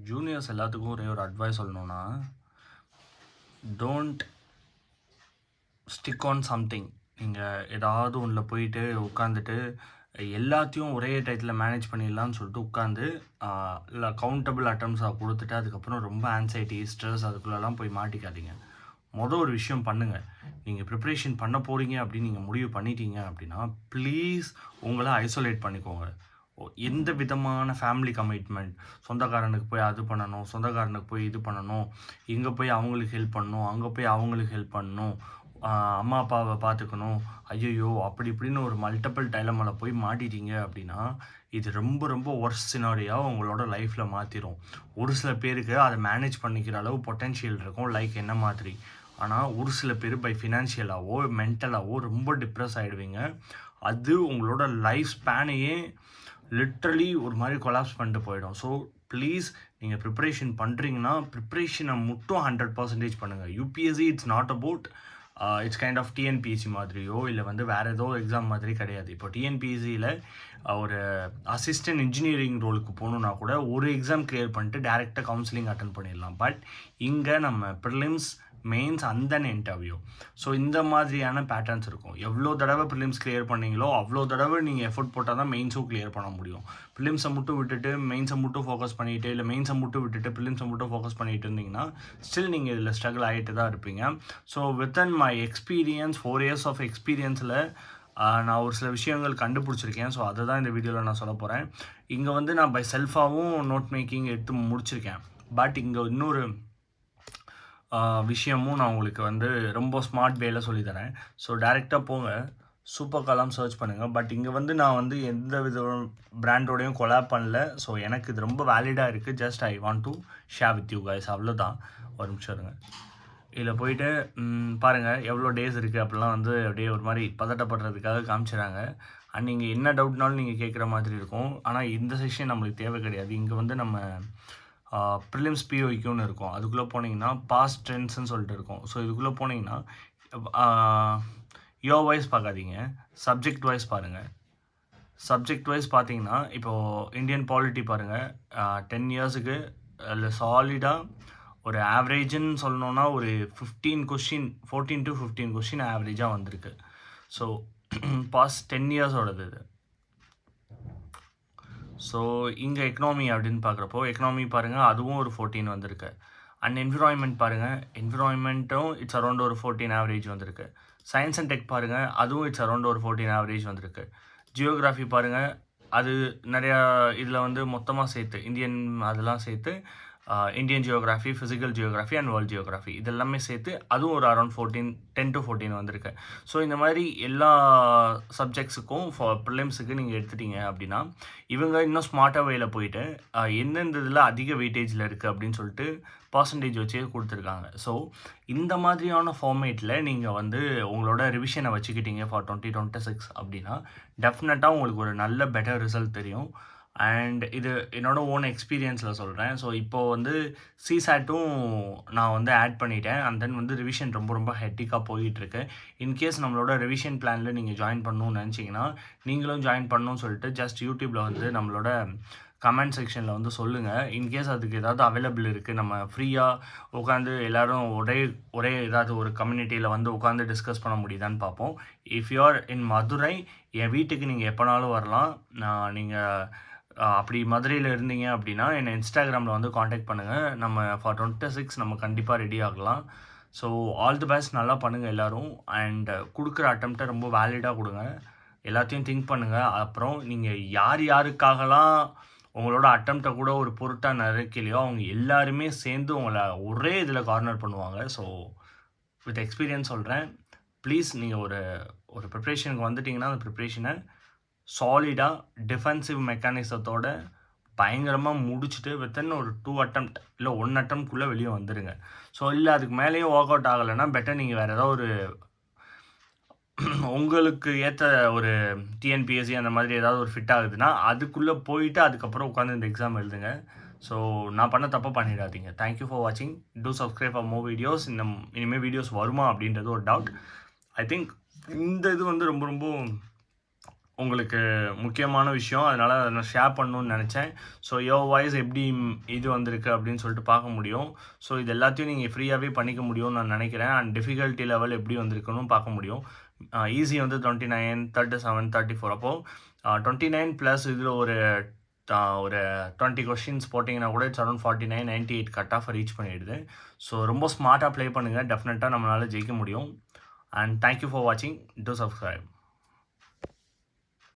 Juniors எல்லாத்துக்கும் ஒரே ஒரு அட்வைஸ் சொல்லணும்னா, டோன்ட் ஸ்டிக் ஆன் சம்திங். நீங்கள் ஏதாவது ஒன்றில் போயிட்டு உட்காந்துட்டு எல்லாத்தையும் ஒரே டயத்தில் மேனேஜ் பண்ணிடலான்னு சொல்லிட்டு உட்காந்து இல்லை கவுண்டபிள் அட்டம்ஸாக கொடுத்துட்டு அதுக்கப்புறம் ரொம்ப ஆன்சைட்டி ஸ்ட்ரெஸ் அதுக்குள்ளெல்லாம் போய் மாட்டிக்காதீங்க. ஒரு விஷயம் பண்ணுங்கள். நீங்கள் ப்ரிப்ரேஷன் பண்ண போகிறீங்க அப்படின்னு நீங்கள் முடிவு பண்ணிட்டீங்க அப்படின்னா ப்ளீஸ் உங்களை ஐசோலேட் பண்ணிக்கோங்க. எந்த விதமான ஃபேமிலி கமிட்மெண்ட், சொந்தக்காரனுக்கு போய் அது பண்ணணும், சொந்தக்காரனுக்கு போய் இது பண்ணணும், இங்கே போய் அவங்களுக்கு ஹெல்ப் பண்ணணும், அங்கே போய் அவங்களுக்கு ஹெல்ப் பண்ணணும், அம்மா அப்பாவை பார்த்துக்கணும், ஐயோ அப்படி இப்படின்னு ஒரு மல்டிபிள் டைலமில் போய் மாட்டிட்டீங்க அப்படின்னா இது ரொம்ப ரொம்ப ஒர்ஸ்ட் சினாரியாக உங்களோட லைஃப்பில் மாற்றிடும். ஒரு சில பேருக்கு அதை மேனேஜ் பண்ணிக்கிற அளவு பொட்டென்ஷியல் இருக்கும், லைக் என்ன மாதிரி. ஆனால் ஒரு சில பேர் பை ஃபினான்ஷியலாகவோ மென்டலாகவோ ரொம்ப டிப்ரெஸ் ஆகிடுவீங்க. அது உங்களோட லைஃப் ஸ்பேனையே லிட்ரலி ஒரு மாதிரி கொலாப்ஸ் பண்ணிட்டு போயிடும். ஸோ ப்ளீஸ் நீங்கள் ப்ரிப்ரேஷன் பண்ணுறீங்கன்னா ப்ரிப்ரேஷனை மட்டும் 100% பண்ணுங்கள். UPSC it's not about it's kind of TNPSC மாதிரியோ இல்லை வேறு ஏதோ எக்ஸாம் மாதிரி கிடையாது. இப்போ டிஎன்பிஎஸ்சியில் ஒரு அசிஸ்டன்ட் இன்ஜினியரிங் ரோலுக்கு போகணுன்னா கூட ஒரு எக்ஸாம் கிளியர் பண்ணிட்டு டேரெக்டாக கவுன்சிலிங் அட்டன் பண்ணிடலாம். பட் இங்கே நம்ம ப்ரிலிம்ஸ் மெயின்ஸ் அந்த இன்டர்வியூ. ஸோ இந்த மாதிரியான பேட்டர்ன்ஸ் இருக்கும். எவ்வளோ தடவை ப்ரிலிம்ஸ் கிளியர் பண்ணீங்களோ அவ்வளோ தடவை நீங்கள் எஃபோர்ட் போட்டால் தான் மெயின்ஸும் கிளியர் பண்ண முடியும். ப்ரிலிம்ஸை மட்டும் விட்டுட்டு மெயின்ஸை மட்டும் ஃபோக்கஸ் பண்ணிவிட்டு இல்லை மெயின்ஸை மட்டும் விட்டுட்டு ப்ரிலிம்ஸை மட்டும் ஃபோக்கஸ் பண்ணிட்டு இருந்தீங்கன்னா ஸ்டில் நீங்கள் இதில் ஸ்ட்ரகிள் ஆகிட்டு தான் இருப்பீங்க. So within my experience 4 years of எக்ஸ்பீரியன்ஸில் நான் ஒரு சில விஷயங்கள் கண்டுபிடிச்சிருக்கேன். ஸோ அதை தான் இந்த வீடியோவில் நான் சொல்ல போகிறேன். இங்கே நான் பை செல்ஃபாகவும் நோட் மேக்கிங் எடுத்து முடிச்சிருக்கேன். பட் இங்கே இன்னொரு விஷயமும் நான் உங்களுக்கு ரொம்ப ஸ்மார்ட் வேயில் சொல்லித்தரேன். ஸோ டேரெக்டாக போங்க, சூப்பர் கலாம் சர்ச் பண்ணுங்கள். பட் இங்கே நான் எந்த வித பிராண்டோடையும் கொலாப் பண்ணல. ஸோ எனக்கு இது ரொம்ப வேலிடாக இருக்குது. Just I want to share with you guys, அவ்வளோதான். ஒரு நிமிஷம் இருங்க. இதில் போயிட்டு பாருங்கள் எவ்வளோ டேஸ் இருக்குது அப்படிலாம் அப்படியே ஒரு மாதிரி பதட்டப்படுறதுக்காக காமிச்சிடறாங்க. அண்ட் நீங்கள் என்ன டவுட்னாலும் நீங்கள் கேட்குற மாதிரி இருக்கும். ஆனால் இந்த செஷன் நம்மளுக்கு தேவை கிடையாது. இங்கே நம்ம ப்ரிலிம்ஸ் பிஓக்யூன்னு இருக்கும். அதுக்குள்ளே போனீங்கன்னா பாஸ்ட் ட்ரெண்ட்ஸ்ன்னு சொல்லிட்டு இருக்கும். ஸோ இதுக்குள்ளே போனீங்கன்னா இயர் வைஸ் பார்க்காதீங்க, சப்ஜெக்ட் வைஸ் பாருங்கள். சப்ஜெக்ட் வைஸ் பார்த்தீங்கன்னா இப்போது இந்தியன் பாலிட்டி பாருங்கள். 10 yearsக்கு அதில் சாலிடாக ஒரு ஆவரேஜுன்னு சொல்லணுன்னா ஒரு 14 to 15 கொஷின் ஆவரேஜாக வந்திருக்கு. ஸோ பாஸ்ட் 10 yearsோடது இது. ஸோ இங்கே எக்கனாமி அப்படின்னு பார்க்குறப்போ எக்கனாமி பாருங்கள், அதுவும் ஒரு 14 வந்திருக்கு. அண்ட் என்விரான்மெண்ட் பாருங்கள், என்விரான்மெண்ட்டும் இட்ஸ் அரௌண்ட் ஒரு 14 ஆவரேஜ் வந்திருக்கு. சயின்ஸ் அண்ட் டெக் பாருங்கள், அதுவும் இட்ஸ் அரௌண்ட் ஒரு 14 ஆவரேஜ் வந்திருக்கு. ஜியோகிராஃபி பாருங்கள், அது நிறையா இதில் மொத்தமாக சேர்த்து இந்தியன் அதெல்லாம் சேர்த்து Indian geography, physical geography and world geography இதெல்லாமே சேர்த்து அதுவும் ஒரு அரௌண்ட் 10 to 14 வந்திருக்கு. ஸோ இந்த மாதிரி எல்லா சப்ஜெக்ட்ஸுக்கும் ப்ரிலிம்ஸுக்கு நீங்கள் எடுத்துட்டீங்க அப்படின்னா இவங்க இன்னும் ஸ்மார்ட்டாக வேயில் போயிட்டு எந்தெந்த இதில் அதிக வெயிட்டேஜில் இருக்குது அப்படின்னு சொல்லிட்டு பர்சன்டேஜ் வச்சே கொடுத்துருக்காங்க. ஸோ இந்த மாதிரியான ஃபார்மேட்டில் நீங்கள் உங்களோட ரிவிஷனை வச்சுக்கிட்டீங்க ஃபார் 2026 அப்படின்னா டெஃபினட்டாக உங்களுக்கு ஒரு நல்ல பெட்டர் ரிசல்ட் தெரியும். அண்ட் இது என்னோடய ஓன் எக்ஸ்பீரியன்ஸில் சொல்கிறேன். ஸோ இப்போது சிசாட்டும் நான் ஆட் பண்ணிட்டேன். அண்ட் தென் ரிவிஷன் ரொம்ப ரொம்ப ஹெட்டிக்காக போயிட்டுருக்கு. இன்கேஸ் நம்மளோட ரிவிஷன் பிளானில் நீங்கள் ஜாயின் பண்ணணும்னு நினச்சிங்கன்னா நீங்களும் ஜாயின் பண்ணணும்னு சொல்லிட்டு ஜஸ்ட் யூடியூப்பில் நம்மளோட கமெண்ட் செக்ஷனில் சொல்லுங்கள். இன்கேஸ் அதுக்கு ஏதாவது அவைலபிள் இருக்குது, நம்ம ஃப்ரீயாக உட்காந்து எல்லோரும் ஒரே ஏதாவது ஒரு கம்யூனிட்டியில் உட்காந்து டிஸ்கஸ் பண்ண முடியுதான்னு பார்ப்போம். இஃப் யூ ஆர் இன் மதுரை என் வீட்டுக்கு நீங்கள் எப்போனாலும் வரலாம். நீங்கள் அப்படி மதுரையில் இருந்தீங்க அப்படின்னா என்னை இன்ஸ்டாகிராமில் காண்டாக்ட் பண்ணுங்கள். நம்ம ஃபார் 26 நம்ம கண்டிப்பாக ரெடி ஆகலாம். ஸோ ஆல் தி பெஸ்ட், நல்லா பண்ணுங்கள் எல்லோரும். அண்ட் கொடுக்குற அட்டம்ப்டை ரொம்ப வேலிடாக கொடுங்க, எல்லாத்தையும் திங்க் பண்ணுங்கள். அப்புறம் நீங்கள் யாருக்காகலாம் உங்களோட அட்டம்ப்டை கூட ஒரு பொருட்டாக நினைக்கலையோ அவங்க எல்லாருமே சேர்ந்து உங்களை ஒரே இதில் கார்னர் பண்ணுவாங்க. ஸோ வித் எக்ஸ்பீரியன்ஸ் சொல்கிறேன், ப்ளீஸ் நீங்கள் ஒரு ப்ரிப்ரேஷனுக்கு வந்துட்டிங்கன்னா அந்த ப்ரிப்ரேஷனை சாலிடாக டிஃபென்சிவ் மெக்கானிசத்தோட பயங்கரமாக முடிச்சுட்டு வித்தின் ஒரு 2 attempt இல்லை 1 attemptக்குள்ளே வெளியே வந்துடுங்க. ஸோ இல்லை அதுக்கு மேலேயும் ஒர்க் அவுட் ஆகலைன்னா பெட்டர் நீங்கள் வேறு ஏதாவது ஒரு உங்களுக்கு ஏற்ற ஒரு டிஎன்பிஎஸ்சி அந்த மாதிரி ஏதாவது ஒரு ஃபிட் ஆகுதுன்னா அதுக்குள்ளே போயிட்டு அதுக்கப்புறம் உட்காந்து இந்த எக்ஸாம் எழுதுங்க. ஸோ நான் பண்ண தப்பாக பண்ணிடாதீங்க. தேங்க்யூ ஃபார் வாட்சிங். Two subscribe for more videos. இனிமேல் வீடியோஸ் வருமா அப்படின்றது ஒரு டவுட். ஐ திங்க் இந்த இது ரொம்ப ரொம்ப உங்களுக்கு முக்கியமான விஷயம். அதனால அத நான் ஷேர் பண்ணணும்னு நெனச்சேன். ஸோ யோர் வாய்ஸ் எப்படி இது வந்திருக்கு அப்படின்னு சொல்லிட்டு பார்க்க முடியும். ஸோ இது எல்லாத்தையும் நீங்க ஃப்ரீயாவே பண்ணிக்க முடியும்னு நான் நெனைக்கிறேன். அண்ட் டிஃபிகல்ட்டி லெவல் எப்படி வந்திருக்குன்னும் பார்க்க முடியும். ஈஸி வந்து 29, 37, 34 அப்போ 29 ப்ளஸ் இதில ஒரு 20 கொஸ்டின்ஸ் போட்டிங்கன்னா கூட it's around 49, 98 cut off reach பண்ணிடுது. ஸோ ரொம்ப ஸ்மார்ட்டா ப்ளே பண்ணுங்க. டெஃபினட்டா நம்மளால ஜெயிக்க முடியும். அண்ட் தேங்க் யூ ஃபார் வாட்சிங். Two subscribe.